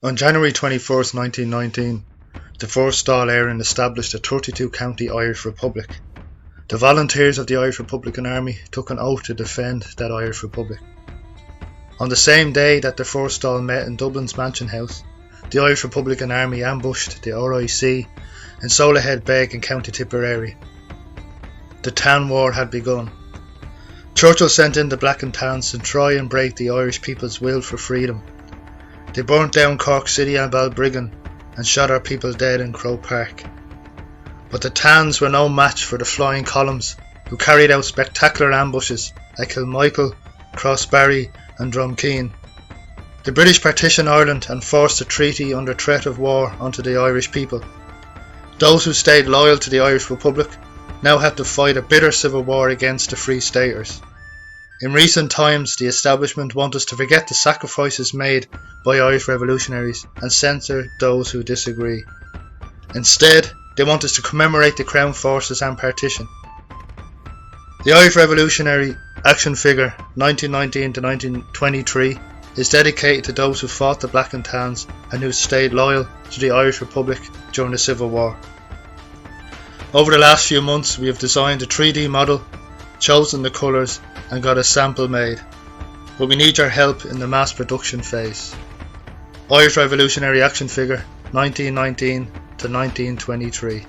On January 21, 1919, the first Dáil Éireann established a 32-county Irish Republic. The volunteers of the Irish Republican Army took an oath to defend that Irish Republic. On the same day that the first Dáil met in Dublin's Mansion House, the Irish Republican Army ambushed the RIC in Solahead Beg in County Tipperary. The Tan War had begun. Churchill sent in the Black and Tans to try and break the Irish people's will for freedom. They burnt down Cork City and Balbriggan and shot our people dead in Croke Park. But the Tans were no match for the flying columns, who carried out spectacular ambushes at Kilmichael, Crossbarry and Drumkeen. The British partitioned Ireland and forced a treaty under threat of war onto the Irish people. Those who stayed loyal to the Irish Republic now had to fight a bitter civil war against the Free Staters. In recent times, the establishment want us to forget the sacrifices made by Irish revolutionaries and censor those who disagree. Instead, they want us to commemorate the Crown Forces and partition. The Irish Revolutionary Action Figure 1919 to 1923 is dedicated to those who fought the Black and Tans and who stayed loyal to the Irish Republic during the Civil War. Over the last few months, we have designed a 3D model, chosen the colours and got a sample made, but we need your help in the mass production phase. Irish Revolutionary Action Figure 1919 to 1923.